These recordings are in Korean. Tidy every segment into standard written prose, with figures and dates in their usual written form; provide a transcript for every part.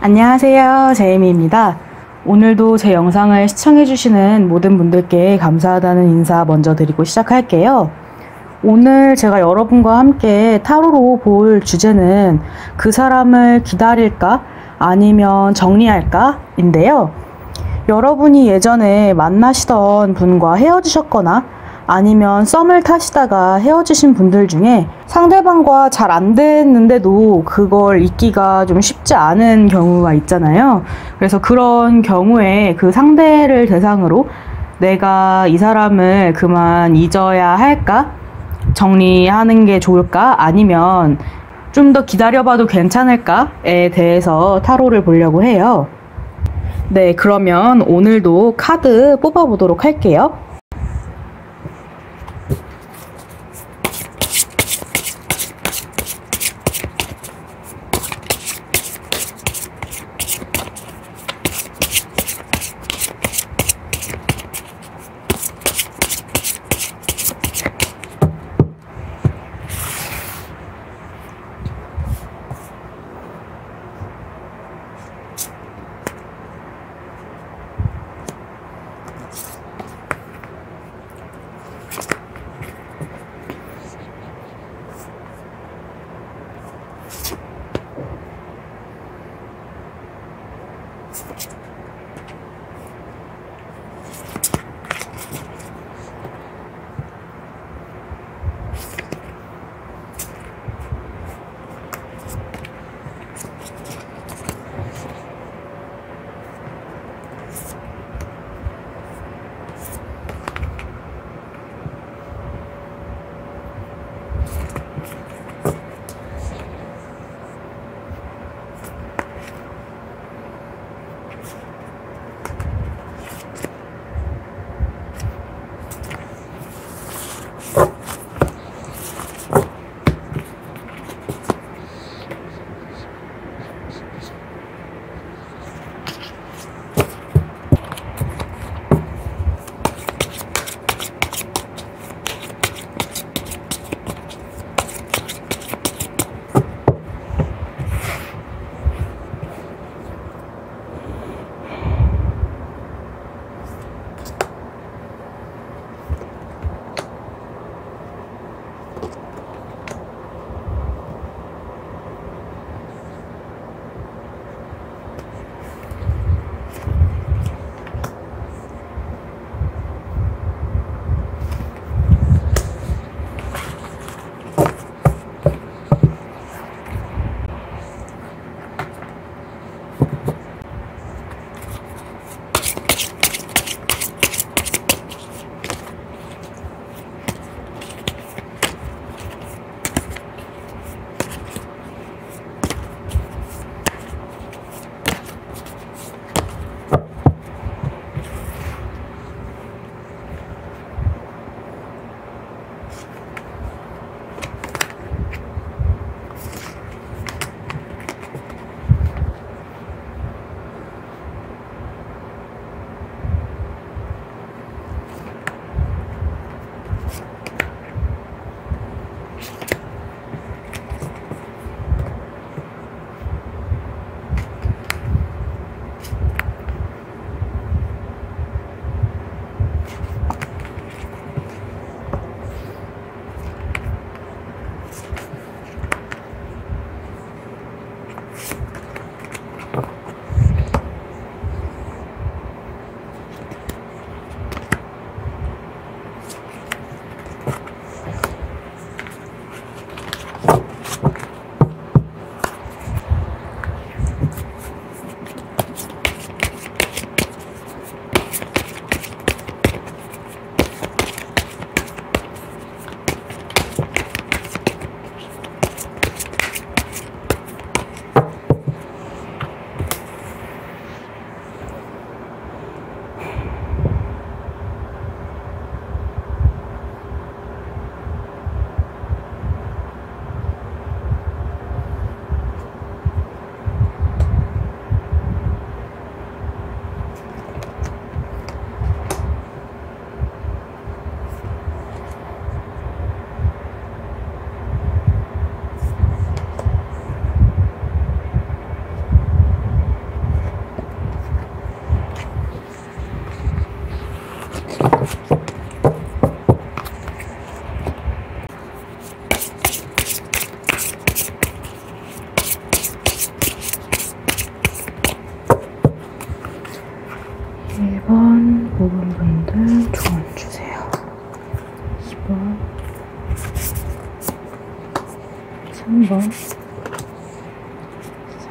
안녕하세요, 제이미입니다. 오늘도 제 영상을 시청해주시는 모든 분들께 감사하다는 인사 먼저 드리고 시작할게요. 오늘 제가 여러분과 함께 타로로 볼 주제는 그 사람을 기다릴까? 아니면 정리할까? 인데요. 여러분이 예전에 만나시던 분과 헤어지셨거나 아니면 썸을 타시다가 헤어지신 분들 중에 상대방과 잘 안 됐는데도 그걸 잊기가 좀 쉽지 않은 경우가 있잖아요. 그래서 그런 경우에 그 상대를 대상으로 내가 이 사람을 그만 잊어야 할까? 정리하는 게 좋을까? 아니면 좀 더 기다려봐도 괜찮을까에 대해서 타로를 보려고 해요. 네, 그러면 오늘도 카드 뽑아보도록 할게요. 3번,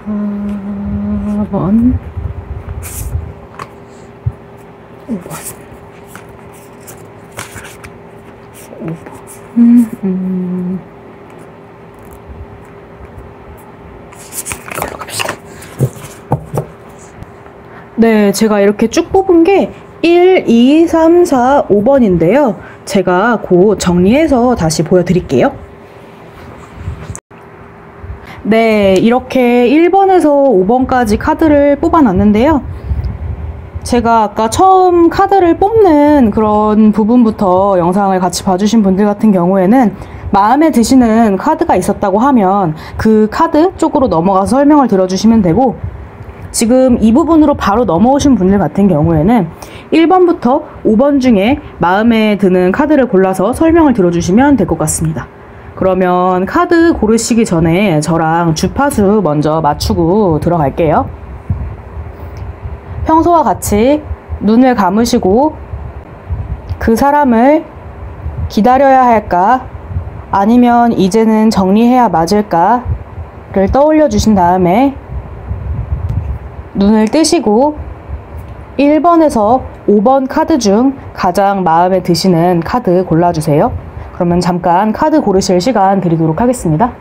4번, 5번. 5번. 이걸로 갑시다. 네, 제가 이렇게 쭉 뽑은 게 1, 2, 3, 4, 5번인데요. 제가 곧 정리해서 다시 보여드릴게요. 네, 이렇게 1번에서 5번까지 카드를 뽑아놨는데요. 제가 아까 처음 카드를 뽑는 그런 부분부터 영상을 같이 봐주신 분들 같은 경우에는 마음에 드시는 카드가 있었다고 하면 그 카드 쪽으로 넘어가서 설명을 들어주시면 되고, 지금 이 부분으로 바로 넘어오신 분들 같은 경우에는 1번부터 5번 중에 마음에 드는 카드를 골라서 설명을 들어주시면 될 것 같습니다. 그러면 카드 고르시기 전에 저랑 주파수 먼저 맞추고 들어갈게요. 평소와 같이 눈을 감으시고 그 사람을 기다려야 할까? 아니면 이제는 정리해야 맞을까?를 떠올려 주신 다음에 눈을 뜨시고 1번에서 5번 카드 중 가장 마음에 드시는 카드 골라주세요. 그러면 잠깐 카드 고르실 시간 드리도록 하겠습니다.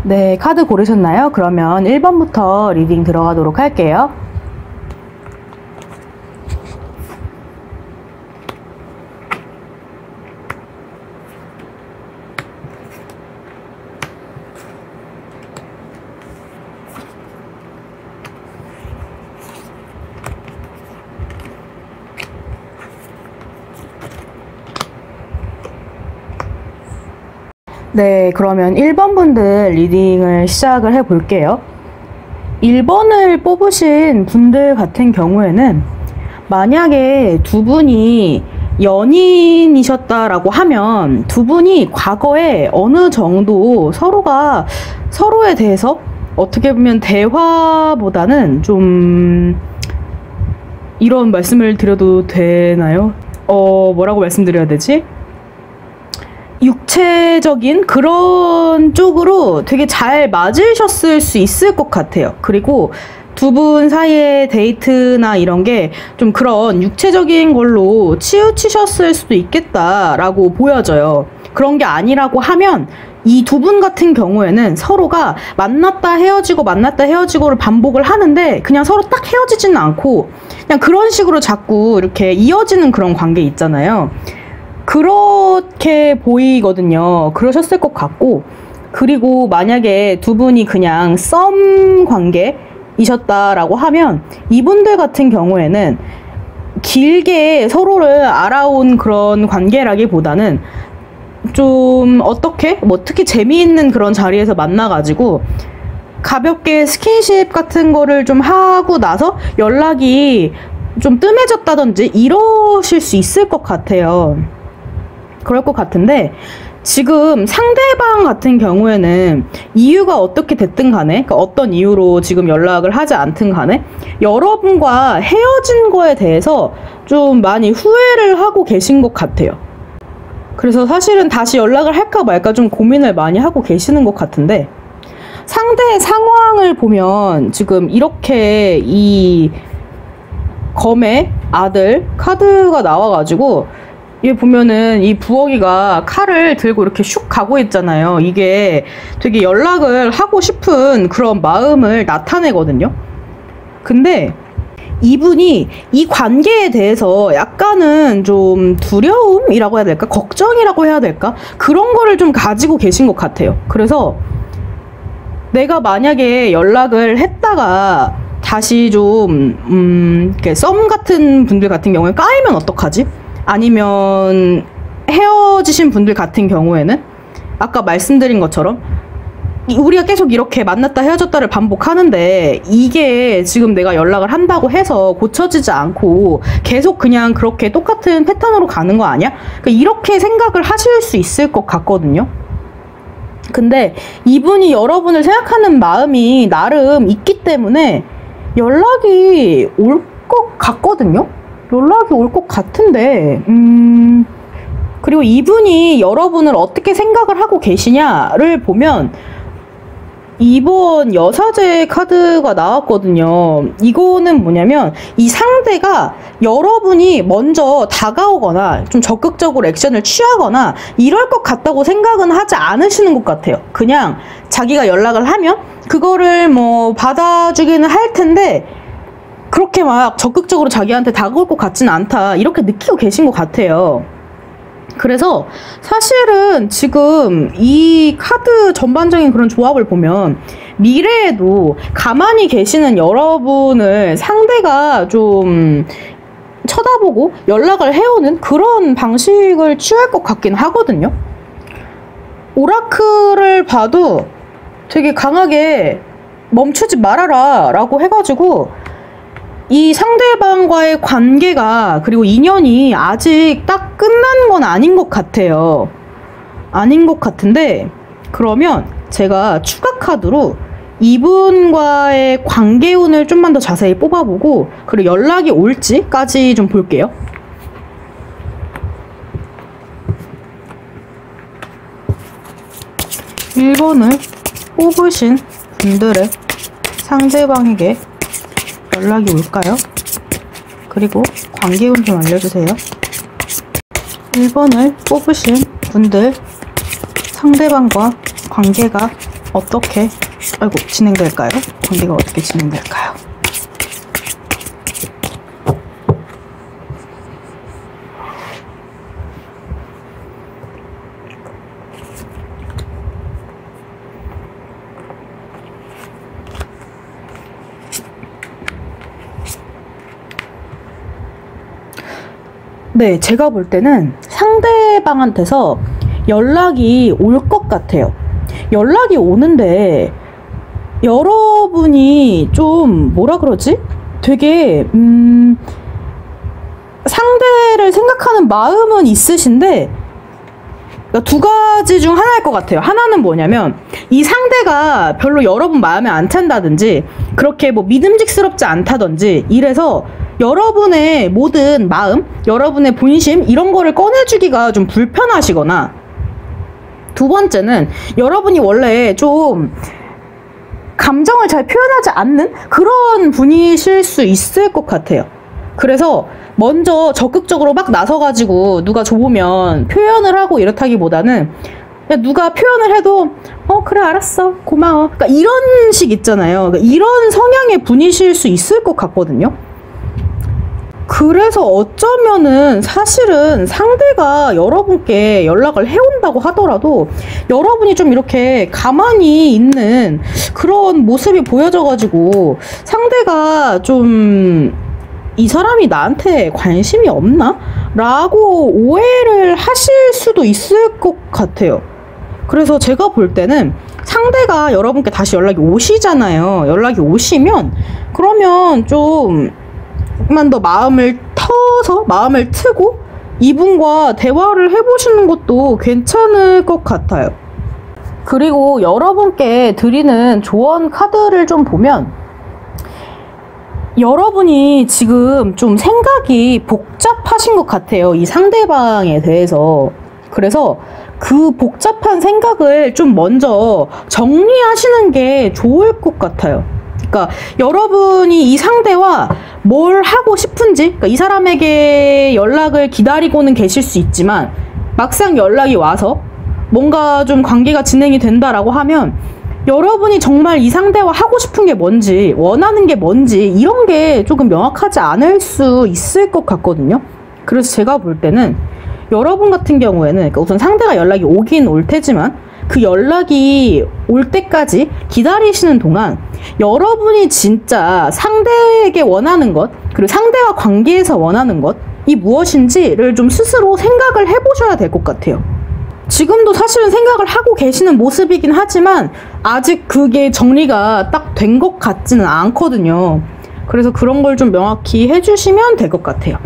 네, 카드 고르셨나요? 그러면 1번부터 리딩 들어가도록 할게요. 네, 그러면 1번 분들 리딩을 시작을 해볼게요. 1번을 뽑으신 분들 같은 경우에는 만약에 두 분이 연인이셨다라고 하면 두 분이 과거에 어느 정도 서로가 서로에 대해서 어떻게 보면 대화보다는 좀 이런 말씀을 드려도 되나요? 뭐라고 말씀드려야 되지? 육체적인 그런 쪽으로 되게 잘 맞으셨을 수 있을 것 같아요. 그리고 두 분 사이의 데이트나 이런 게 좀 그런 육체적인 걸로 치우치셨을 수도 있겠다라고 보여져요. 그런 게 아니라고 하면 이 두 분 같은 경우에는 서로가 만났다 헤어지고 만났다 헤어지고를 반복을 하는데 그냥 서로 딱 헤어지지는 않고 그냥 그런 식으로 자꾸 이렇게 이어지는 그런 관계 있잖아요. 그렇게 보이거든요. 그러셨을 것 같고, 그리고 만약에 두 분이 그냥 썸 관계이셨다라고 하면 이분들 같은 경우에는 길게 서로를 알아온 그런 관계라기보다는 좀 어떻게? 뭐 특히 재미있는 그런 자리에서 만나가지고 가볍게 스킨십 같은 거를 좀 하고 나서 연락이 좀 뜸해졌다든지 이러실 수 있을 것 같아요. 그럴 것 같은데 지금 상대방 같은 경우에는 이유가 어떻게 됐든 간에, 그러니까 어떤 이유로 지금 연락을 하지 않든 간에 여러분과 헤어진 거에 대해서 좀 많이 후회를 하고 계신 것 같아요. 그래서 사실은 다시 연락을 할까 말까 좀 고민을 많이 하고 계시는 것 같은데, 상대의 상황을 보면 지금 이렇게 이 검의 아들 카드가 나와가지고 얘 보면은 이 부엌이가 칼을 들고 이렇게 슉 가고 있잖아요. 이게 되게 연락을 하고 싶은 그런 마음을 나타내거든요. 근데 이분이 이 관계에 대해서 약간은 좀 두려움이라고 해야 될까? 걱정이라고 해야 될까? 그런 거를 좀 가지고 계신 것 같아요. 그래서 내가 만약에 연락을 했다가 다시 좀 썸 같은 분들 같은 경우에 까이면 어떡하지? 아니면 헤어지신 분들 같은 경우에는 아까 말씀드린 것처럼 우리가 계속 이렇게 만났다 헤어졌다를 반복하는데 이게 지금 내가 연락을 한다고 해서 고쳐지지 않고 계속 그냥 그렇게 똑같은 패턴으로 가는 거 아니야? 그러니까 이렇게 생각을 하실 수 있을 것 같거든요. 근데 이분이 여러분을 생각하는 마음이 나름 있기 때문에 연락이 올 것 같거든요. 연락이 올 것 같은데 그리고 이분이 여러분을 어떻게 생각을 하고 계시냐를 보면 이번 여사제 카드가 나왔거든요. 이거는 뭐냐면 이 상대가 여러분이 먼저 다가오거나 좀 적극적으로 액션을 취하거나 이럴 것 같다고 생각은 하지 않으시는 것 같아요. 그냥 자기가 연락을 하면 그거를 뭐 받아주기는 할 텐데 그렇게 막 적극적으로 자기한테 다가올 것 같지는 않다, 이렇게 느끼고 계신 것 같아요. 그래서 사실은 지금 이 카드 전반적인 그런 조합을 보면 미래에도 가만히 계시는 여러분을 상대가 좀 쳐다보고 연락을 해오는 그런 방식을 취할 것 같긴 하거든요. 오라클을 봐도 되게 강하게 멈추지 말아라 라고 해가지고 이 상대방과의 관계가, 그리고 인연이 아직 딱 끝난 건 아닌 것 같아요. 아닌 것 같은데, 그러면 제가 추가 카드로 이분과의 관계운을 좀만 더 자세히 뽑아보고 그리고 연락이 올지까지 좀 볼게요. (1번을) 뽑으신 분들의 상대방에게 연락이 올까요? 그리고 관계운 좀 알려주세요. 1번을 뽑으신 분들 상대방과 관계가 어떻게 진행될까요? 관계가 어떻게 진행될까요? 네, 제가 볼 때는 상대방한테서 연락이 올 것 같아요. 연락이 오는데 여러분이 좀 뭐라 그러지? 되게 상대를 생각하는 마음은 있으신데, 그러니까 두 가지 중 하나일 것 같아요. 하나는 뭐냐면 이 상대가 별로 여러분 마음에 안 찬다든지 그렇게 뭐 믿음직스럽지 않다든지 이래서 여러분의 모든 마음, 여러분의 본심 이런 거를 꺼내주기가 좀 불편하시거나, 두 번째는 여러분이 원래 좀 감정을 잘 표현하지 않는 그런 분이실 수 있을 것 같아요. 그래서 먼저 적극적으로 막 나서가지고 누가 줘보면 표현을 하고 이렇다기보다는 그냥 누가 표현을 해도 그래 알았어 고마워, 그러니까 이런 식 있잖아요. 그러니까 이런 성향의 분이실 수 있을 것 같거든요. 그래서 어쩌면은 사실은 상대가 여러분께 연락을 해온다고 하더라도 여러분이 좀 이렇게 가만히 있는 그런 모습이 보여져가지고 상대가 좀 이 사람이 나한테 관심이 없나? 라고 오해를 하실 수도 있을 것 같아요. 그래서 제가 볼 때는 상대가 여러분께 다시 연락이 오시잖아요. 연락이 오시면 그러면 좀만 더 마음을 터서 마음을 트고 이분과 대화를 해보시는 것도 괜찮을 것 같아요. 그리고 여러분께 드리는 조언 카드를 좀 보면 여러분이 지금 좀 생각이 복잡하신 것 같아요. 이 상대방에 대해서. 그래서 그 복잡한 생각을 좀 먼저 정리하시는 게 좋을 것 같아요. 그러니까 여러분이 이 상대와 뭘 하고 싶은지, 그러니까 이 사람에게 연락을 기다리고는 계실 수 있지만 막상 연락이 와서 뭔가 좀 관계가 진행이 된다라고 하면 여러분이 정말 이 상대와 하고 싶은 게 뭔지, 원하는 게 뭔지 이런 게 조금 명확하지 않을 수 있을 것 같거든요. 그래서 제가 볼 때는 여러분 같은 경우에는 그러니까 우선 상대가 연락이 오긴 올 테지만 그 연락이 올 때까지 기다리시는 동안 여러분이 진짜 상대에게 원하는 것, 그리고 상대와 관계에서 원하는 것이 무엇인지를 좀 스스로 생각을 해보셔야 될 것 같아요. 지금도 사실은 생각을 하고 계시는 모습이긴 하지만 아직 그게 정리가 딱 된 것 같지는 않거든요. 그래서 그런 걸 좀 명확히 해주시면 될 것 같아요.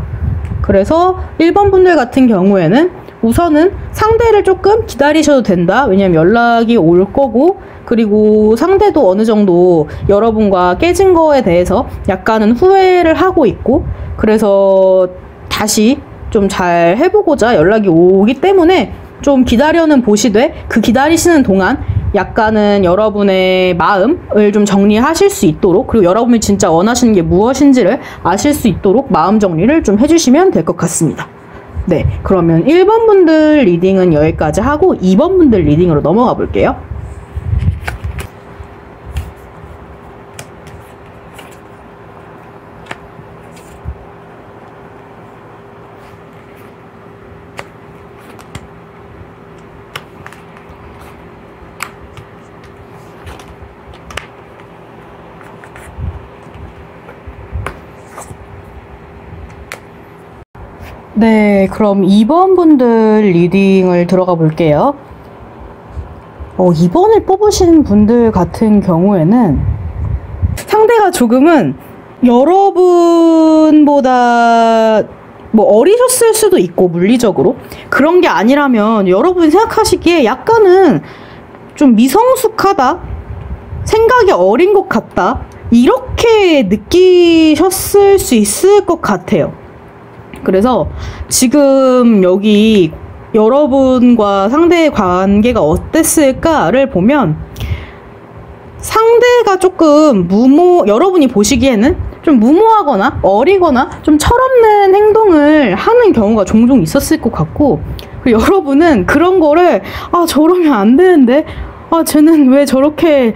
그래서 1번 분들 같은 경우에는 우선은 상대를 조금 기다리셔도 된다. 왜냐면 연락이 올 거고, 그리고 상대도 어느 정도 여러분과 깨진 거에 대해서 약간은 후회를 하고 있고, 그래서 다시 좀 잘 해보고자 연락이 오기 때문에 좀 기다려는 보시되 그 기다리시는 동안 약간은 여러분의 마음을 좀 정리하실 수 있도록, 그리고 여러분이 진짜 원하시는 게 무엇인지를 아실 수 있도록 마음 정리를 좀 해주시면 될 것 같습니다. 네, 그러면 1번 분들 리딩은 여기까지 하고 2번 분들 리딩으로 넘어가 볼게요. 네, 그럼 2번 분들 리딩을 들어가 볼게요. 2번을 뽑으신 분들 같은 경우에는 상대가 조금은 여러분보다 뭐 어리셨을 수도 있고, 물리적으로 그런 게 아니라면 여러분이 생각하시기에 약간은 좀 미성숙하다, 생각이 어린 것 같다, 이렇게 느끼셨을 수 있을 것 같아요. 그래서 지금 여기 여러분과 상대의 관계가 어땠을까를 보면 상대가 조금 여러분이 보시기에는 좀 무모하거나 어리거나 좀 철없는 행동을 하는 경우가 종종 있었을 것 같고, 그리고 여러분은 그런 거를 저러면 안 되는데, 쟤는 왜 저렇게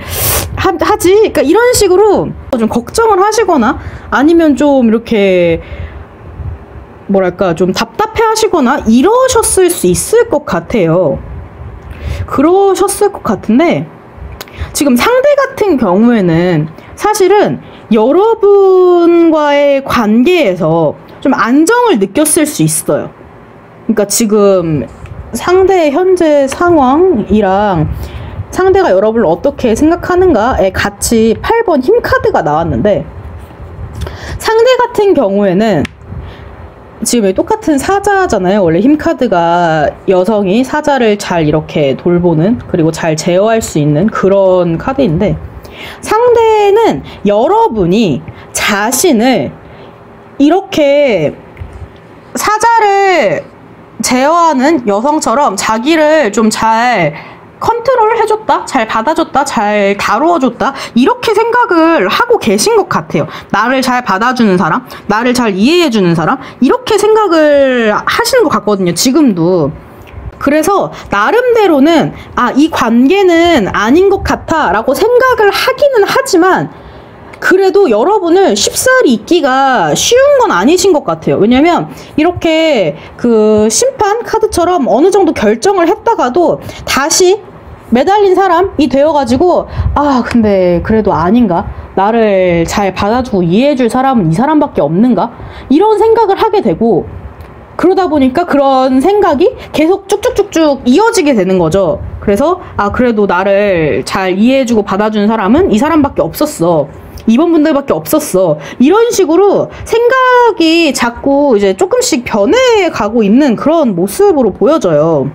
하지? 그러니까 이런 식으로 좀 걱정을 하시거나, 아니면 좀 이렇게 뭐랄까 좀 답답해 하시거나 이러셨을 수 있을 것 같아요. 그러셨을 것 같은데, 지금 상대 같은 경우에는 사실은 여러분과의 관계에서 좀 안정을 느꼈을 수 있어요. 그러니까 지금 상대의 현재 상황이랑 상대가 여러분을 어떻게 생각하는가에 같이 8번 힘카드가 나왔는데, 상대 같은 경우에는 지금 똑같은 사자잖아요. 원래 힘카드가 여성이 사자를 잘 이렇게 돌보는, 그리고 잘 제어할 수 있는 그런 카드인데, 상대는 여러분이 자신을 이렇게 사자를 제어하는 여성처럼 자기를 좀 잘 컨트롤 해줬다, 잘 받아줬다, 잘 다루어줬다, 이렇게 생각을 하고 계신 것 같아요. 나를 잘 받아주는 사람, 나를 잘 이해해주는 사람, 이렇게 생각을 하시는 것 같거든요, 지금도. 그래서 나름대로는 이 관계는 아닌 것 같아 라고 생각을 하기는 하지만, 그래도 여러분을 쉽사리 잊기가 쉬운 건 아니신 것 같아요. 왜냐면 이렇게 그 심판 카드처럼 어느 정도 결정을 했다가도 다시 매달린 사람이 되어가지고, 근데 그래도 아닌가? 나를 잘 받아주고 이해해줄 사람은 이 사람밖에 없는가? 이런 생각을 하게 되고, 그러다 보니까 그런 생각이 계속 쭉쭉쭉쭉 이어지게 되는 거죠. 그래서 그래도 나를 잘 이해해주고 받아주는 사람은 이 사람밖에 없었어, 2번 분들밖에 없었어, 이런 식으로 생각이 자꾸 이제 조금씩 변해가고 있는 그런 모습으로 보여져요.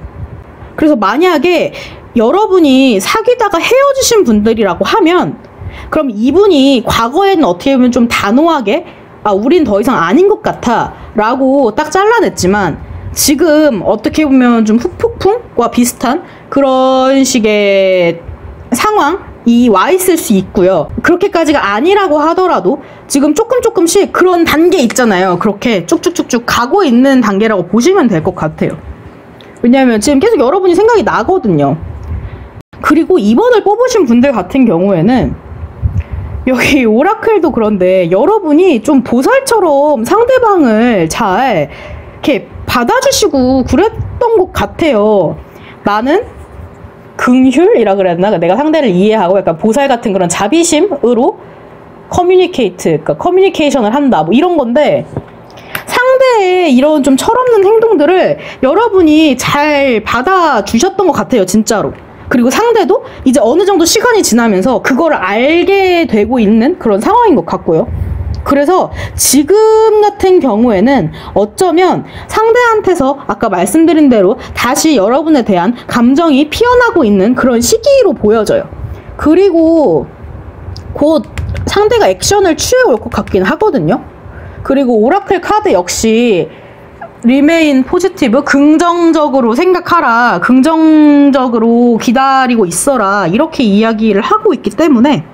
그래서 만약에 여러분이 사귀다가 헤어지신 분들이라고 하면, 그럼 이분이 과거에는 어떻게 보면 좀 단호하게 우린 더 이상 아닌 것 같아 라고 딱 잘라냈지만, 지금 어떻게 보면 좀 후폭풍과 비슷한 그런 식의 상황이 와 있을 수 있고요. 그렇게까지가 아니라고 하더라도 지금 조금씩 그런 단계 있잖아요. 그렇게 쭉쭉쭉쭉 가고 있는 단계라고 보시면 될 것 같아요. 왜냐하면 지금 계속 여러분이 생각이 나거든요. 그리고 2번을 뽑으신 분들 같은 경우에는 여기 오라클도 그런데 여러분이 좀 보살처럼 상대방을 잘 이렇게 받아주시고 그랬던 것 같아요. 나는 긍휼이라 그래야 되나? 내가 상대를 이해하고 약간 보살 같은 그런 자비심으로 그러니까 커뮤니케이션을 한다, 뭐 이런 건데, 상대의 이런 좀 철없는 행동들을 여러분이 잘 받아주셨던 것 같아요, 진짜로. 그리고 상대도 이제 어느 정도 시간이 지나면서 그거를 알게 되고 있는 그런 상황인 것 같고요. 그래서 지금 같은 경우에는 어쩌면 상대한테서 아까 말씀드린 대로 다시 여러분에 대한 감정이 피어나고 있는 그런 시기로 보여져요. 그리고 곧 상대가 액션을 취해올 것 같긴 하거든요. 그리고 오라클 카드 역시 remain positive, 긍정적으로 생각하라, 긍정적으로 기다리고 있어라, 이렇게 이야기를 하고 있기 때문에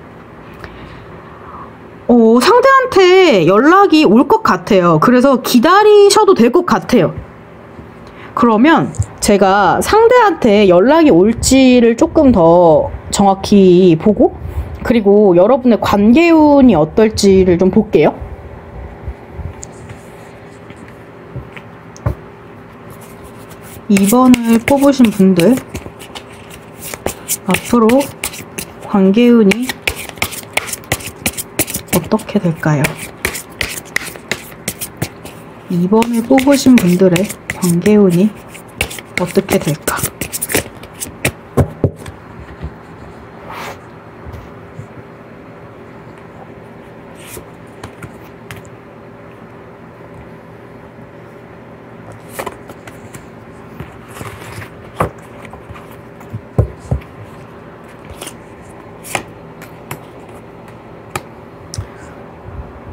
상대한테 연락이 올 것 같아요. 그래서 기다리셔도 될 것 같아요. 그러면 제가 상대한테 연락이 올지를 조금 더 정확히 보고, 그리고 여러분의 관계운이 어떨지를 좀 볼게요. (2번을) 뽑으신 분들, 앞으로 관계운이 어떻게 될까요? 2번을 뽑으신 분들의 관계운이 어떻게 될까?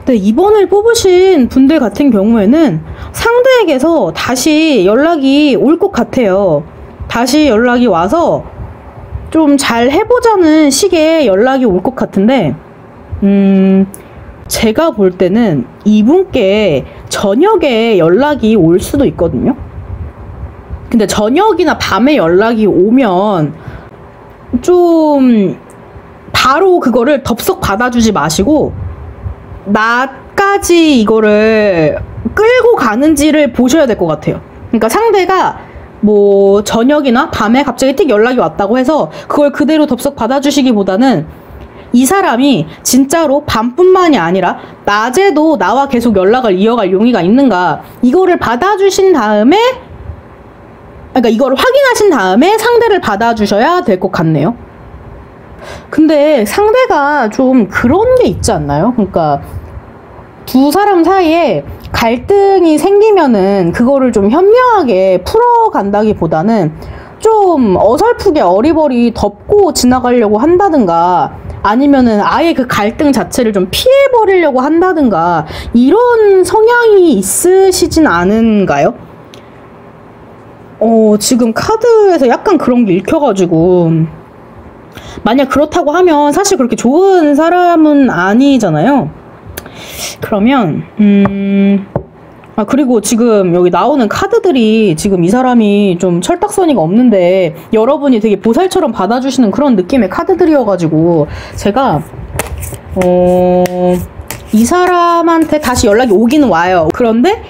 네, 2번을 뽑으신 분들 같은 경우에는 상대에게서 다시 연락이 올 것 같아요. 다시 연락이 와서 좀 잘 해보자는 식의 연락이 올 것 같은데, 제가 볼 때는 이분께 저녁에 연락이 올 수도 있거든요. 근데 저녁이나 밤에 연락이 오면 좀 바로 그거를 덥석 받아주지 마시고 나까지 이거를 끌고 가는지를 보셔야 될 것 같아요. 그러니까 상대가 뭐 저녁이나 밤에 갑자기 틱 연락이 왔다고 해서 그걸 그대로 덥석 받아주시기보다는 이 사람이 진짜로 밤뿐만이 아니라 낮에도 나와 계속 연락을 이어갈 용의가 있는가, 이거를 받아주신 다음에, 그러니까 이거를 확인하신 다음에 상대를 받아주셔야 될 것 같네요. 근데 상대가 좀 그런 게 있지 않나요? 그러니까 두 사람 사이에 갈등이 생기면은 그거를 좀 현명하게 풀어간다기보다는 좀 어설프게 어리버리 덮고 지나가려고 한다든가, 아니면은 아예 그 갈등 자체를 좀 피해버리려고 한다든가, 이런 성향이 있으시진 않은가요? 지금 카드에서 약간 그런 게 읽혀가지고, 만약 그렇다고 하면 사실 그렇게 좋은 사람은 아니잖아요. 그러면 그리고 지금 여기 나오는 카드들이 지금 이 사람이 좀 철딱서니가 없는데 여러분이 되게 보살처럼 받아주시는 그런 느낌의 카드들이어가지고, 제가 이 사람한테 다시 연락이 오기는 와요. 그런데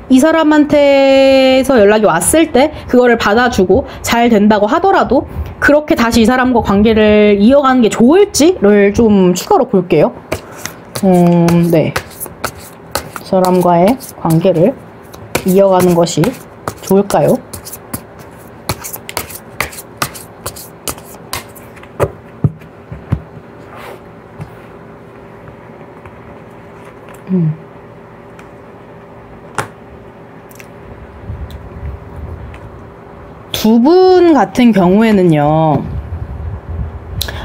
이 사람한테서 연락이 왔을 때 그거를 받아주고 잘 된다고 하더라도 그렇게 다시 이 사람과 관계를 이어가는 게 좋을지를 좀 추가로 볼게요. 네. 이 사람과의 관계를 이어가는 것이 좋을까요? 두 분 같은 경우에는요,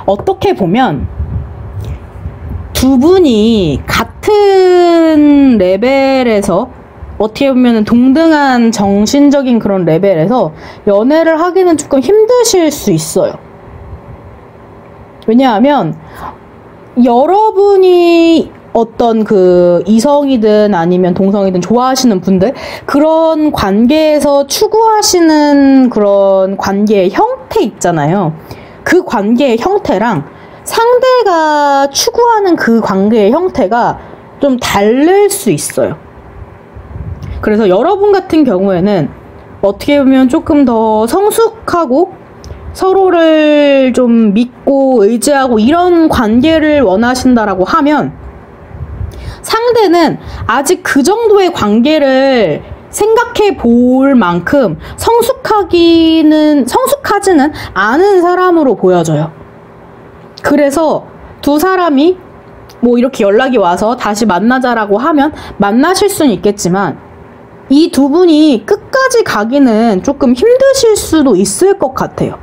어떻게 보면 두 분이 같은 레벨에서, 어떻게 보면 동등한 정신적인 그런 레벨에서 연애를 하기는 조금 힘드실 수 있어요. 왜냐하면 여러분이 어떤 그 이성이든 아니면 동성이든 좋아하시는 분들, 그런 관계에서 추구하시는 그런 관계의 형태 있잖아요. 그 관계의 형태랑 상대가 추구하는 그 관계의 형태가 좀 다를 수 있어요. 그래서 여러분 같은 경우에는 어떻게 보면 조금 더 성숙하고 서로를 좀 믿고 의지하고 이런 관계를 원하신다라고 하면, 상대는 아직 그 정도의 관계를 생각해 볼 만큼 성숙하지는 않은 사람으로 보여져요. 그래서 두 사람이 뭐 이렇게 연락이 와서 다시 만나자라고 하면 만나실 수는 있겠지만, 이 두 분이 끝까지 가기는 조금 힘드실 수도 있을 것 같아요.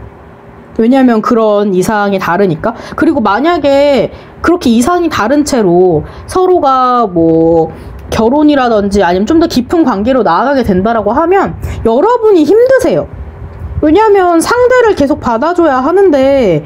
왜냐면 그런 이상이 다르니까. 그리고 만약에 그렇게 이상이 다른 채로 서로가 뭐 결혼이라든지 아니면 좀 더 깊은 관계로 나아가게 된다라고 하면 여러분이 힘드세요. 왜냐하면 상대를 계속 받아줘야 하는데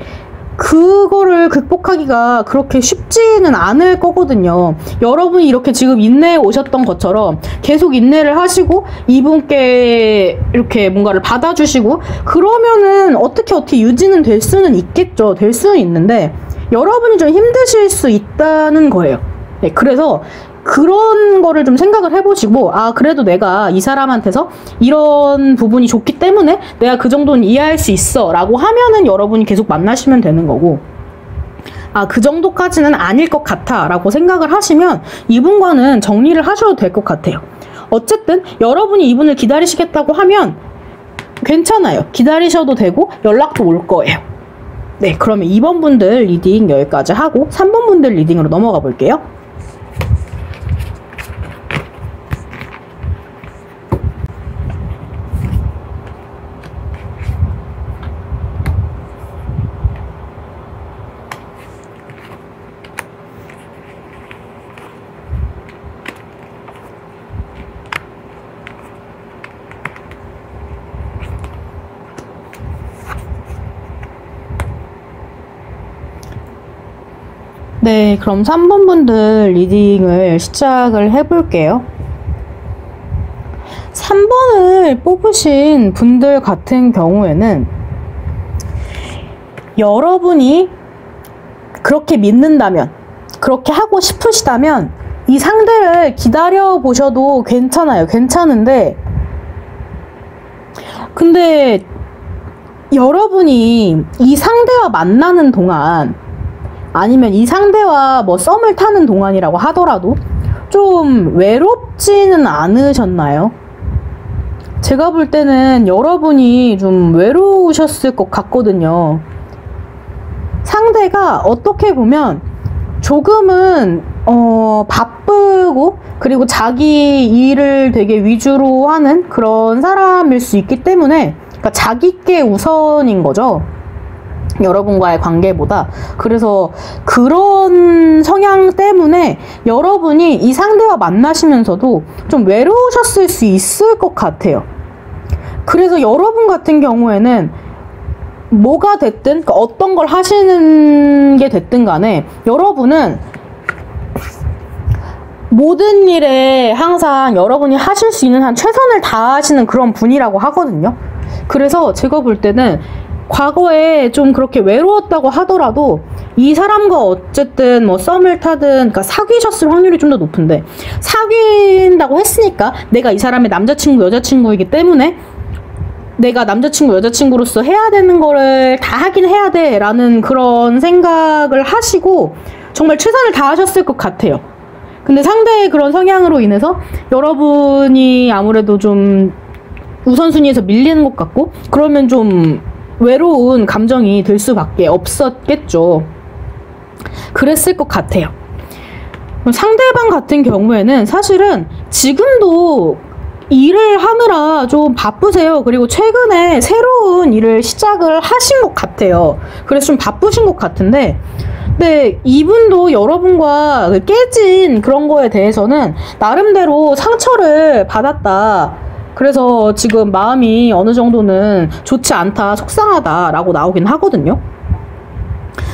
그거를 극복하기가 그렇게 쉽지는 않을 거거든요. 여러분이 이렇게 지금 인내해 오셨던 것처럼 계속 인내를 하시고 이분께 이렇게 뭔가를 받아주시고 그러면은 어떻게 유지는 될 수는 있겠죠. 될 수는 있는데 여러분이 좀 힘드실 수 있다는 거예요. 네, 그래서 그런 거를 좀 생각을 해보시고 아 그래도 내가 이 사람한테서 이런 부분이 좋기 때문에 내가 그 정도는 이해할 수 있어 라고 하면은 여러분이 계속 만나시면 되는 거고 아 그 정도까지는 아닐 것 같아 라고 생각을 하시면 이분과는 정리를 하셔도 될 것 같아요. 어쨌든 여러분이 이분을 기다리시겠다고 하면 괜찮아요. 기다리셔도 되고 연락도 올 거예요. 네, 그러면 2번 분들 리딩 여기까지 하고 3번 분들 리딩으로 넘어가 볼게요. 네, 그럼 3번 분들 리딩을 시작을 해볼게요. 3번을 뽑으신 분들 같은 경우에는 여러분이 그렇게 믿는다면, 그렇게 하고 싶으시다면 이 상대를 기다려 보셔도 괜찮아요. 괜찮은데 근데 여러분이 이 상대와 만나는 동안 아니면 이 상대와 뭐 썸을 타는 동안이라고 하더라도 좀 외롭지는 않으셨나요? 제가 볼 때는 여러분이 좀 외로우셨을 것 같거든요. 상대가 어떻게 보면 조금은 바쁘고 그리고 자기 일을 되게 위주로 하는 그런 사람일 수 있기 때문에 그러니까 자기께 우선인 거죠. 여러분과의 관계보다. 그래서 그런 성향 때문에 여러분이 이 상대와 만나시면서도 좀 외로우셨을 수 있을 것 같아요. 그래서 여러분 같은 경우에는 뭐가 됐든 그러니까 어떤 걸 하시는 게 됐든 간에 여러분은 모든 일에 항상 여러분이 하실 수 있는 한 최선을 다하시는 그런 분이라고 하거든요. 그래서 제가 볼 때는 과거에 좀 그렇게 외로웠다고 하더라도 이 사람과 어쨌든 뭐 썸을 타든 그러니까 사귀셨을 확률이 좀 더 높은데 사귄다고 했으니까 내가 이 사람의 남자친구 여자친구이기 때문에 내가 남자친구 여자친구로서 해야 되는 거를 다 하긴 해야 돼 라는 그런 생각을 하시고 정말 최선을 다하셨을 것 같아요. 근데 상대의 그런 성향으로 인해서 여러분이 아무래도 좀 우선순위에서 밀리는 것 같고 그러면 좀 외로운 감정이 들 수밖에 없었겠죠. 그랬을 것 같아요. 상대방 같은 경우에는 사실은 지금도 일을 하느라 좀 바쁘세요. 그리고 최근에 새로운 일을 시작을 하신 것 같아요. 그래서 좀 바쁘신 것 같은데 근데 이분도 여러분과 깨진 그런 거에 대해서는 나름대로 상처를 받았다. 그래서 지금 마음이 어느 정도는 좋지 않다, 속상하다 라고 나오긴 하거든요.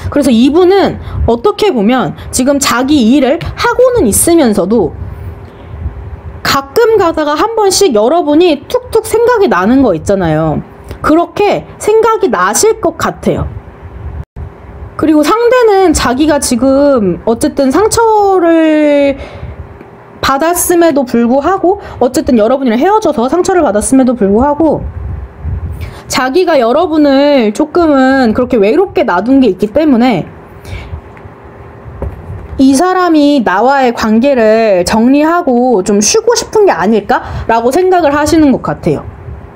그래서 이분은 어떻게 보면 지금 자기 일을 하고는 있으면서도 가끔 가다가 한 번씩 여러분이 툭툭 생각이 나는 거 있잖아요. 그렇게 생각이 나실 것 같아요. 그리고 상대는 자기가 지금 어쨌든 상처를 받았음에도 불구하고 어쨌든 여러분이랑 헤어져서 상처를 받았음에도 불구하고 자기가 여러분을 조금은 그렇게 외롭게 놔둔 게 있기 때문에 이 사람이 나와의 관계를 정리하고 좀 쉬고 싶은 게 아닐까라고 생각을 하시는 것 같아요.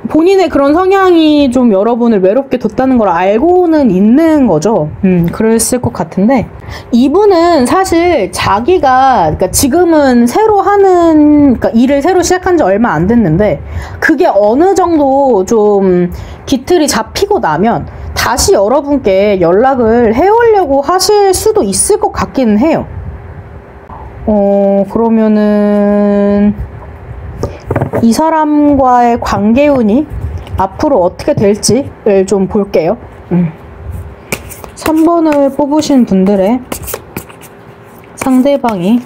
본인의 그런 성향이 좀 여러분을 외롭게 뒀다는 걸 알고는 있는 거죠. 그랬을 것 같은데 이분은 사실 자기가 그러니까 지금은 새로 하는 그러니까 일을 새로 시작한 지 얼마 안 됐는데 그게 어느 정도 좀 기틀이 잡히고 나면 다시 여러분께 연락을 해오려고 하실 수도 있을 것 같기는 해요. 그러면은 이 사람과의 관계운이 앞으로 어떻게 될지를 좀 볼게요. 3번을 뽑으신 분들의 상대방이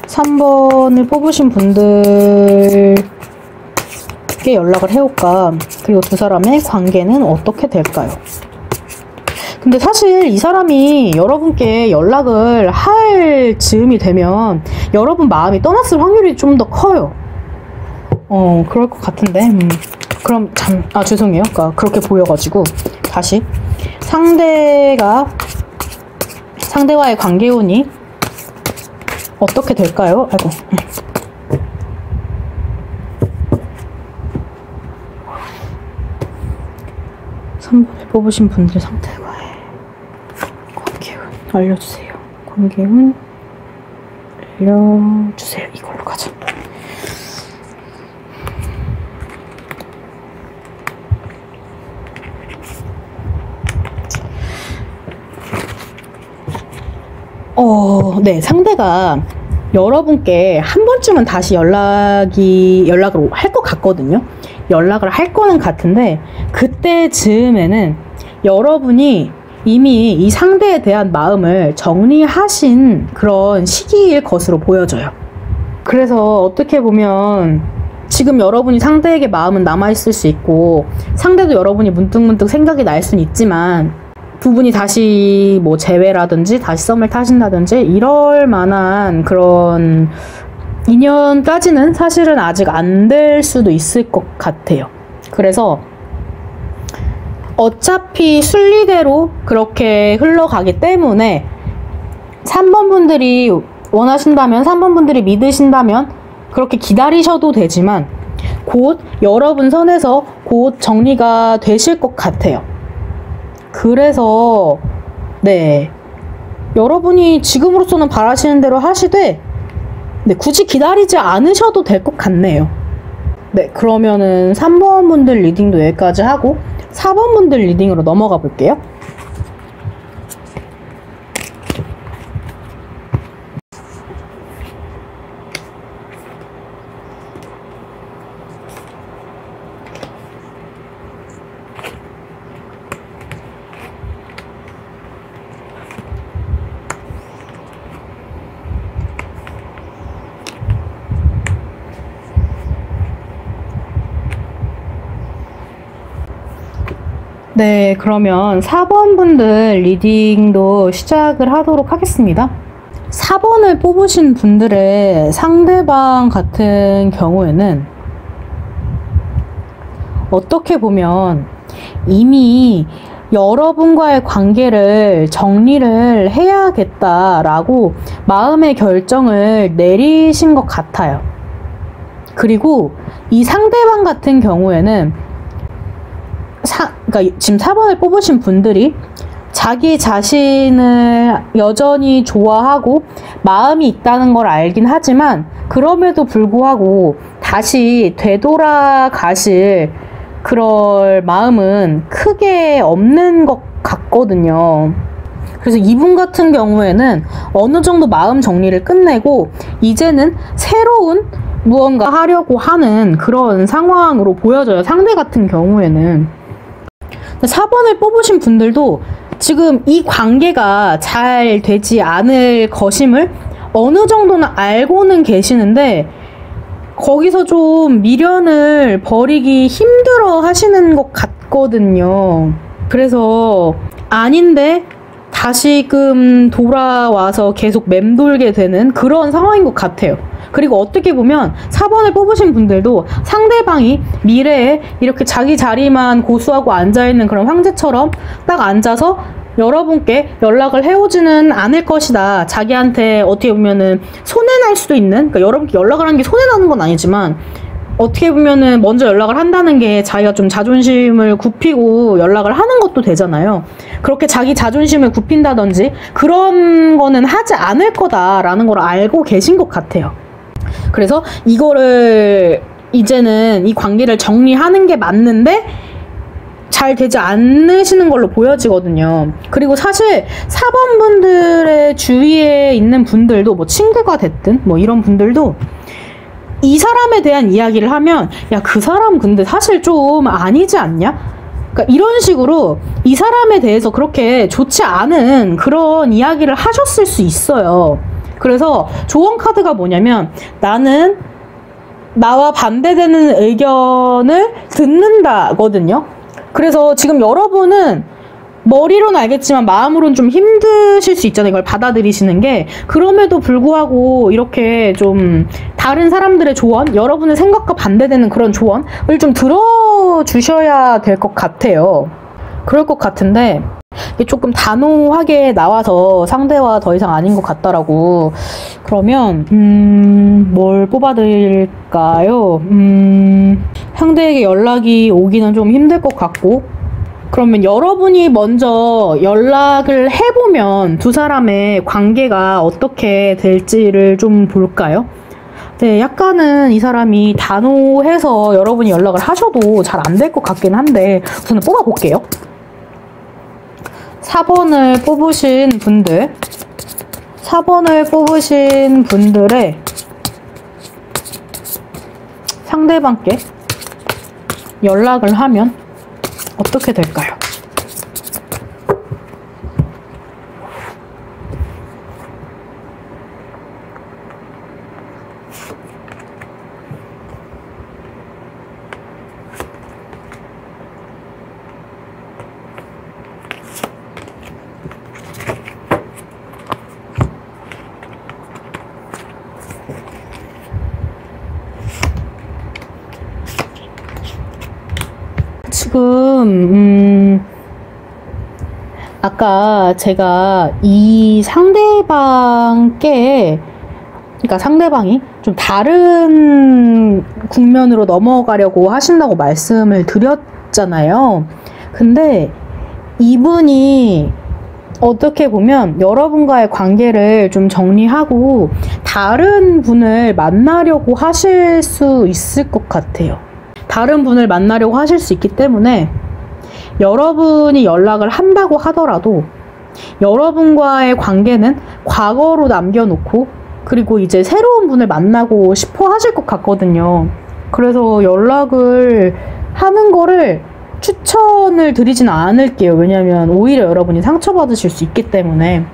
3번을 뽑으신 분들께 연락을 해올까? 그리고 두 사람의 관계는 어떻게 될까요? 근데 사실 이 사람이 여러분께 연락을 할 즈음이 되면 여러분 마음이 떠났을 확률이 좀 더 커요. 그럴 것 같은데. 그럼 죄송해요. 그러니까 그렇게 보여가지고 다시 상대와의 관계운이 어떻게 될까요? 아이고. 3번을 뽑으신 분들 상태와의 관계운 알려주세요. 관계운 알려주세요. 이걸로 가자. 네, 상대가 여러분께 한 번쯤은 다시 연락을 할 것 같거든요. 연락을 할 거는 같은데, 그때 즈음에는 여러분이 이미 이 상대에 대한 마음을 정리하신 그런 시기일 것으로 보여져요. 그래서 어떻게 보면 지금 여러분이 상대에게 마음은 남아있을 수 있고, 상대도 여러분이 문득문득 생각이 날 수는 있지만, 두 분이 다시 뭐 재회라든지 다시 썸을 타신다든지 이럴 만한 그런 인연까지는 사실은 아직 안 될 수도 있을 것 같아요. 그래서 어차피 순리대로 그렇게 흘러가기 때문에 3번 분들이 원하신다면, 3번 분들이 믿으신다면 그렇게 기다리셔도 되지만 곧 여러분 선에서 곧 정리가 되실 것 같아요. 그래서 네, 여러분이 지금으로서는 바라시는 대로 하시되 굳이 기다리지 않으셔도 될 것 같네요. 네, 그러면은 3번 분들 리딩도 여기까지 하고 4번 분들 리딩으로 넘어가 볼게요. 네, 그러면 4번 분들 리딩도 시작을 하도록 하겠습니다. 4번을 뽑으신 분들의 상대방 같은 경우에는 어떻게 보면 이미 여러분과의 관계를 정리를 해야겠다라고 마음의 결정을 내리신 것 같아요. 그리고 이 상대방 같은 경우에는 그러니까 지금 4번을 뽑으신 분들이 자기 자신을 여전히 좋아하고 마음이 있다는 걸 알긴 하지만 그럼에도 불구하고 다시 되돌아가실 그럴 마음은 크게 없는 것 같거든요. 그래서 이분 같은 경우에는 어느 정도 마음 정리를 끝내고 이제는 새로운 무언가 하려고 하는 그런 상황으로 보여져요. 상대 같은 경우에는. 4번을 뽑으신 분들도 지금 이 관계가 잘 되지 않을 것임을 어느 정도는 알고는 계시는데 거기서 좀 미련을 버리기 힘들어 하시는 것 같거든요. 그래서 아닌데 다시금 돌아와서 계속 맴돌게 되는 그런 상황인 것 같아요. 그리고 어떻게 보면 4번을 뽑으신 분들도 상대방이 미래에 이렇게 자기 자리만 고수하고 앉아있는 그런 황제처럼 딱 앉아서 여러분께 연락을 해오지는 않을 것이다. 자기한테 어떻게 보면은 손해날 수도 있는, 그러니까 여러분께 연락을 한 게 손해나는 건 아니지만 어떻게 보면은 먼저 연락을 한다는 게 자기가 좀 자존심을 굽히고 연락을 하는 것도 되잖아요. 그렇게 자기 자존심을 굽힌다든지 그런 거는 하지 않을 거다라는 걸 알고 계신 것 같아요. 그래서 이거를 이제는 이 관계를 정리하는 게 맞는데 잘 되지 않으시는 걸로 보여지거든요. 그리고 사실 4번 분들의 주위에 있는 분들도 뭐 친구가 됐든 뭐 이런 분들도 이 사람에 대한 이야기를 하면 야, 그 사람 근데 사실 좀 아니지 않냐? 그러니까 이런 식으로 이 사람에 대해서 그렇게 좋지 않은 그런 이야기를 하셨을 수 있어요. 그래서 조언 카드가 뭐냐면 나는 나와 반대되는 의견을 듣는다거든요. 그래서 지금 여러분은 머리로는 알겠지만 마음으로는 좀 힘드실 수 있잖아요. 이걸 받아들이시는 게. 그럼에도 불구하고 이렇게 좀 다른 사람들의 조언, 여러분의 생각과 반대되는 그런 조언을 좀 들어주셔야 될 것 같아요. 그럴 것 같은데 이게 조금 단호하게 나와서 상대와 더 이상 아닌 것 같다라고. 그러면 뭘 뽑아드릴까요? 상대에게 연락이 오기는 좀 힘들 것 같고, 그러면 여러분이 먼저 연락을 해보면 두 사람의 관계가 어떻게 될지를 좀 볼까요? 네, 약간은 이 사람이 단호해서 여러분이 연락을 하셔도 잘 안 될 것 같긴 한데 우선 뽑아볼게요. 4번을 뽑으신 분들, 4번을 뽑으신 분들의 상대방께 연락을 하면 어떻게 될까요? 지금 아까 제가 이 상대방께, 그러니까 상대방이 좀 다른 국면으로 넘어가려고 하신다고 말씀을 드렸잖아요. 근데 이분이 어떻게 보면 여러분과의 관계를 좀 정리하고 다른 분을 만나려고 하실 수 있을 것 같아요. 다른 분을 만나려고 하실 수 있기 때문에 여러분이 연락을 한다고 하더라도 여러분과의 관계는 과거로 남겨놓고 그리고 이제 새로운 분을 만나고 싶어 하실 것 같거든요. 그래서 연락을 하는 거를 추천을 드리진 않을게요. 왜냐면 오히려 여러분이 상처받으실 수 있기 때문에.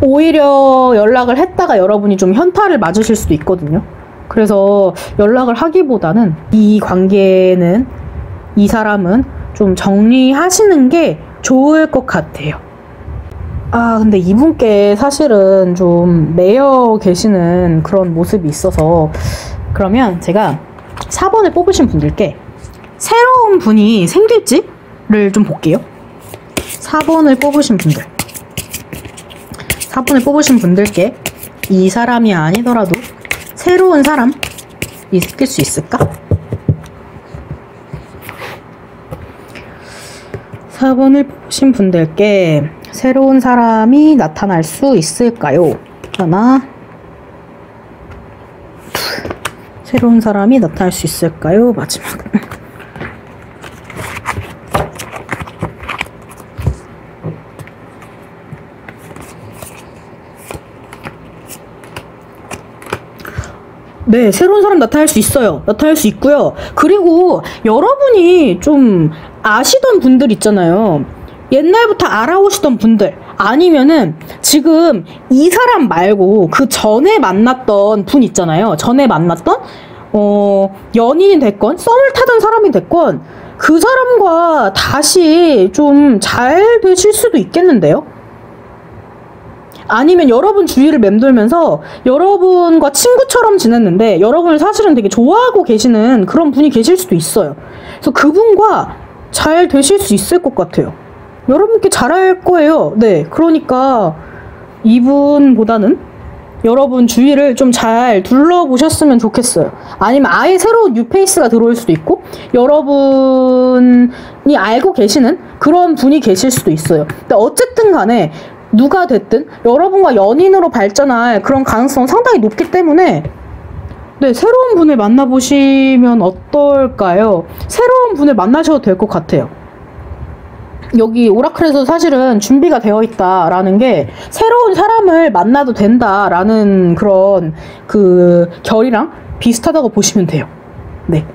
오히려 연락을 했다가 여러분이 좀 현타를 맞으실 수도 있거든요. 그래서 연락을 하기보다는 이 관계는, 이 사람은 좀 정리하시는 게 좋을 것 같아요. 아, 근데 이분께 사실은 좀 매여 계시는 그런 모습이 있어서, 그러면 제가 4번을 뽑으신 분들께 새로운 분이 생길지를 좀 볼게요. 4번을 뽑으신 분들, 4번을 뽑으신 분들께 이 사람이 아니더라도 새로운 사람 있을 수 있을까? 4번을 뽑으신 분들께 새로운 사람이 나타날 수 있을까요? 하나, 둘. 새로운 사람이 나타날 수 있을까요? 마지막. 네, 새로운 사람 나타날 수 있어요. 나타날 수 있고요. 그리고 여러분이 좀 아시던 분들 있잖아요. 옛날부터 알아오시던 분들, 아니면은 지금 이 사람 말고 그 전에 만났던 분 있잖아요. 전에 만났던 연인이 됐건 썸을 타던 사람이 됐건 그 사람과 다시 좀 잘 되실 수도 있겠는데요. 아니면 여러분 주위를 맴돌면서 여러분과 친구처럼 지냈는데 여러분을 사실은 되게 좋아하고 계시는 그런 분이 계실 수도 있어요. 그래서 그분과 잘 되실 수 있을 것 같아요. 여러분께 잘할 거예요. 네, 그러니까 이분보다는 여러분 주위를 좀 잘 둘러보셨으면 좋겠어요. 아니면 아예 새로운 뉴페이스가 들어올 수도 있고 여러분이 알고 계시는 그런 분이 계실 수도 있어요. 근데 어쨌든 간에 누가 됐든 여러분과 연인으로 발전할 그런 가능성은 상당히 높기 때문에 네, 새로운 분을 만나보시면 어떨까요? 새로운 분을 만나셔도 될 것 같아요. 여기 오라클에서 사실은 준비가 되어 있다라는 게 새로운 사람을 만나도 된다라는 그런 그 결이랑 비슷하다고 보시면 돼요. 네.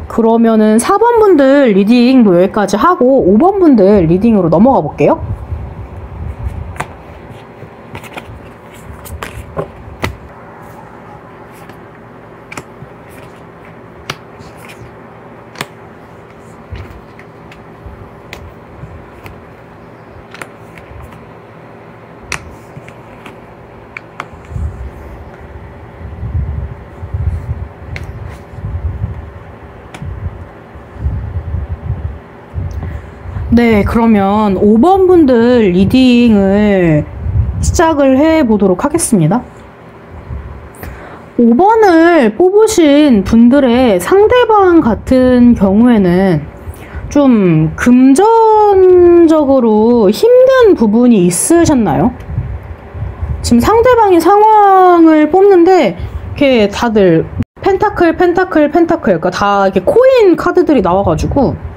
그러면은 4번 분들 리딩도 여기까지 하고 5번 분들 리딩으로 넘어가 볼게요. 네, 그러면 5번 분들 리딩을 시작을 해보도록 하겠습니다. 5번을 뽑으신 분들의 상대방 같은 경우에는 좀 금전적으로 힘든 부분이 있으셨나요? 지금 상대방이 상황을 뽑는데 이렇게 다들 펜타클, 그러니까 다 이렇게 코인 카드들이 나와가지고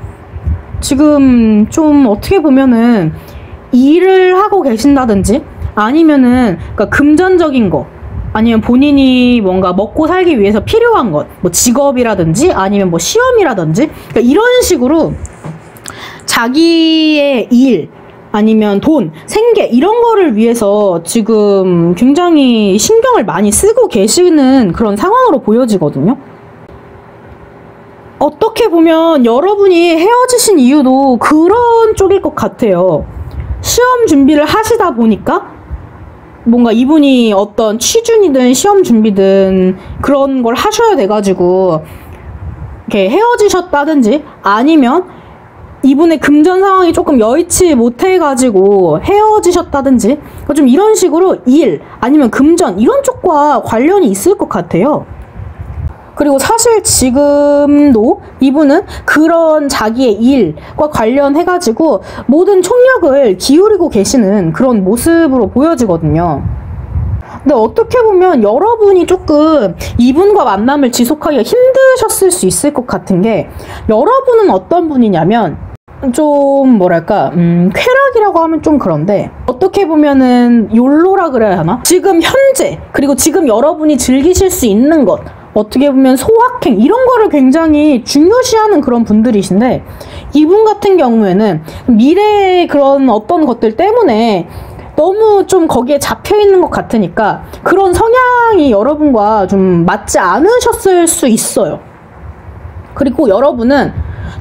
지금 좀 어떻게 보면은 일을 하고 계신다든지 아니면은 그러니까 금전적인 거 아니면 본인이 뭔가 먹고 살기 위해서 필요한 것 뭐 직업이라든지 아니면 뭐 시험이라든지 그러니까 이런 식으로 자기의 일 아니면 돈, 생계 이런 거를 위해서 지금 굉장히 신경을 많이 쓰고 계시는 그런 상황으로 보여지거든요. 어떻게 보면 여러분이 헤어지신 이유도 그런 쪽일 것 같아요. 시험 준비를 하시다 보니까 뭔가 이분이 어떤 취준이든 시험 준비든 그런 걸 하셔야 돼가지고 이렇게 헤어지셨다든지 아니면 이분의 금전 상황이 조금 여의치 못해가지고 헤어지셨다든지 좀 이런 식으로 일 아니면 금전 이런 쪽과 관련이 있을 것 같아요. 그리고 사실 지금도 이분은 그런 자기의 일과 관련해가지고 모든 총력을 기울이고 계시는 그런 모습으로 보여지거든요. 근데 어떻게 보면 여러분이 조금 이분과 만남을 지속하기가 힘드셨을 수 있을 것 같은 게 여러분은 어떤 분이냐면 좀 뭐랄까 쾌락이라고 하면 좀 그런데 어떻게 보면은 욜로라 그래야 하나? 지금 현재 그리고 지금 여러분이 즐기실 수 있는 것 어떻게 보면 소확행 이런 거를 굉장히 중요시하는 그런 분들이신데 이분 같은 경우에는 미래의 그런 어떤 것들 때문에 너무 좀 거기에 잡혀 있는 것 같으니까 그런 성향이 여러분과 좀 맞지 않으셨을 수 있어요. 그리고 여러분은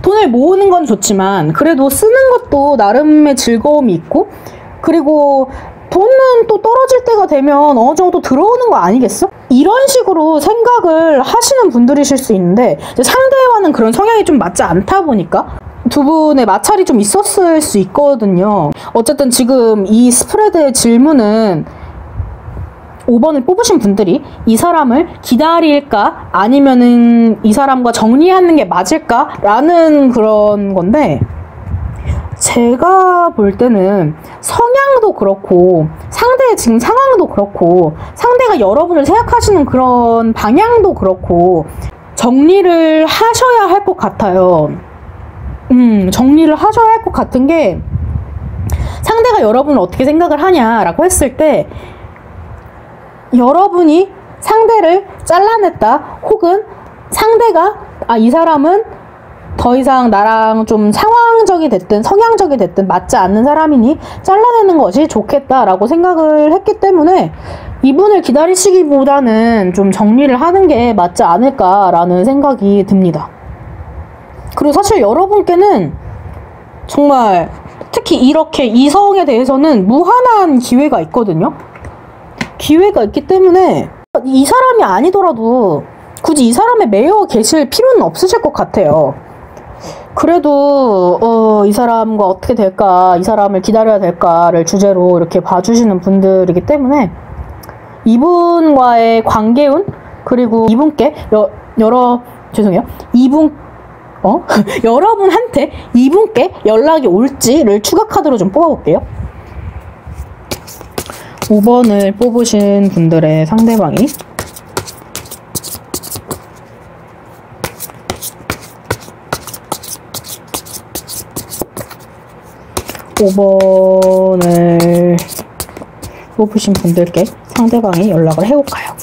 돈을 모으는 건 좋지만 그래도 쓰는 것도 나름의 즐거움이 있고 그리고 돈은 또 떨어질 때가 되면 어느 정도 들어오는 거 아니겠어? 이런 식으로 생각을 하시는 분들이실 수 있는데 상대와는 그런 성향이 좀 맞지 않다 보니까 두 분의 마찰이 좀 있었을 수 있거든요. 어쨌든 지금 이 스프레드의 질문은 5번을 뽑으신 분들이 이 사람을 기다릴까 아니면은 이 사람과 정리하는 게 맞을까 라는 그런 건데 제가 볼 때는 성향도 그렇고 상대의 지금 상황도 그렇고 상대가 여러분을 생각하시는 그런 방향도 그렇고 정리를 하셔야 할 것 같아요. 정리를 하셔야 할 것 같은 게 상대가 여러분을 어떻게 생각을 하냐라고 했을 때 여러분이 상대를 잘라냈다 혹은 상대가 이 사람은 더 이상 나랑 좀 상황적이 됐든 성향적이 됐든 맞지 않는 사람이니 잘라내는 것이 좋겠다라고 생각을 했기 때문에 이분을 기다리시기보다는 좀 정리를 하는 게 맞지 않을까라는 생각이 듭니다. 그리고 사실 여러분께는 정말 특히 이렇게 이성에 대해서는 무한한 기회가 있거든요. 기회가 있기 때문에 이 사람이 아니더라도 굳이 이 사람에 매여 계실 필요는 없으실 것 같아요. 그래도 이 사람과 어떻게 될까, 이 사람을 기다려야 될까를 주제로 이렇게 봐주시는 분들이기 때문에 이분과의 관계운 그리고 이분께 여러분한테 이분께 연락이 올지를 추가 카드로 좀 뽑아볼게요. 5번을 뽑으신 분들의 상대방이 5번을 뽑으신 분들께 상대방이 연락을 해올까요?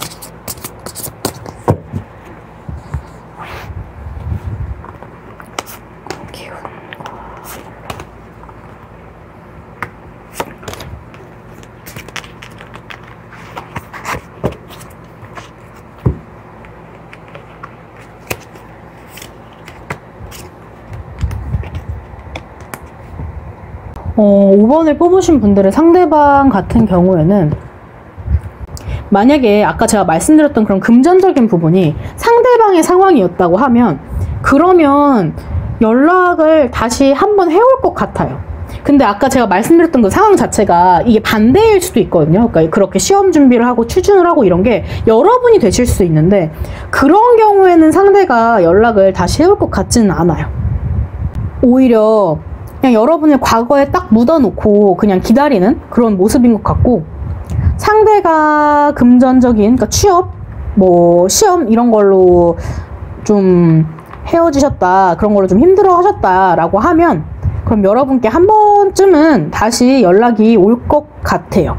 어, 5번을 뽑으신 분들의 상대방 같은 경우에는 만약에 아까 제가 말씀드렸던 그런 금전적인 부분이 상대방의 상황이었다고 하면 그러면 연락을 다시 한번 해올 것 같아요. 근데 아까 제가 말씀드렸던 그 상황 자체가 이게 반대일 수도 있거든요. 그러니까 그렇게 시험 준비를 하고 취준을 하고 이런 게 여러분이 되실 수 있는데 그런 경우에는 상대가 연락을 다시 해올 것 같지는 않아요. 오히려 그냥 여러분의 과거에 딱 묻어놓고 그냥 기다리는 그런 모습인 것 같고 상대가 금전적인 그러니까 취업, 뭐 시험 이런 걸로 좀 헤어지셨다 그런 걸로 좀 힘들어 하셨다라고 하면 그럼 여러분께 한 번쯤은 다시 연락이 올 것 같아요.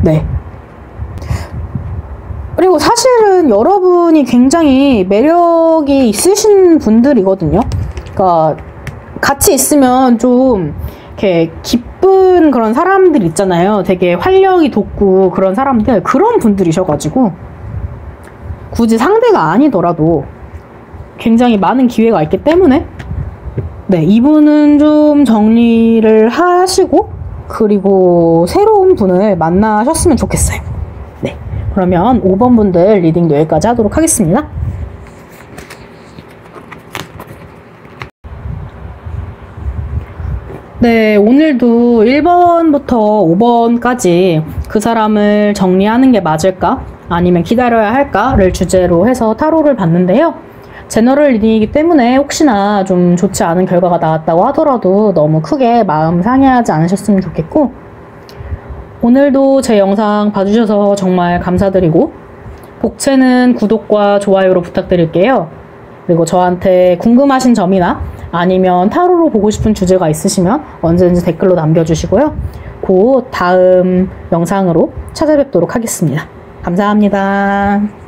네. 그리고 사실은 여러분이 굉장히 매력이 있으신 분들이거든요. 그러니까 같이 있으면 좀 이렇게 기쁜 그런 사람들 있잖아요. 되게 활력이 돋고 그런 사람들, 그런 분들이셔가지고 굳이 상대가 아니더라도 굉장히 많은 기회가 있기 때문에 네, 이분은 좀 정리를 하시고 그리고 새로운 분을 만나셨으면 좋겠어요. 네, 그러면 5번 분들 리딩도 여기까지 하도록 하겠습니다. 네, 오늘도 1번부터 5번까지 그 사람을 정리하는 게 맞을까? 아니면 기다려야 할까를 주제로 해서 타로를 봤는데요. 제너럴 리딩이기 때문에 혹시나 좀 좋지 않은 결과가 나왔다고 하더라도 너무 크게 마음 상해하지 않으셨으면 좋겠고 오늘도 제 영상 봐주셔서 정말 감사드리고 복채는 구독과 좋아요로 부탁드릴게요. 그리고 저한테 궁금하신 점이나 아니면 타로로 보고 싶은 주제가 있으시면 언제든지 댓글로 남겨주시고요. 곧 다음 영상으로 찾아뵙도록 하겠습니다. 감사합니다.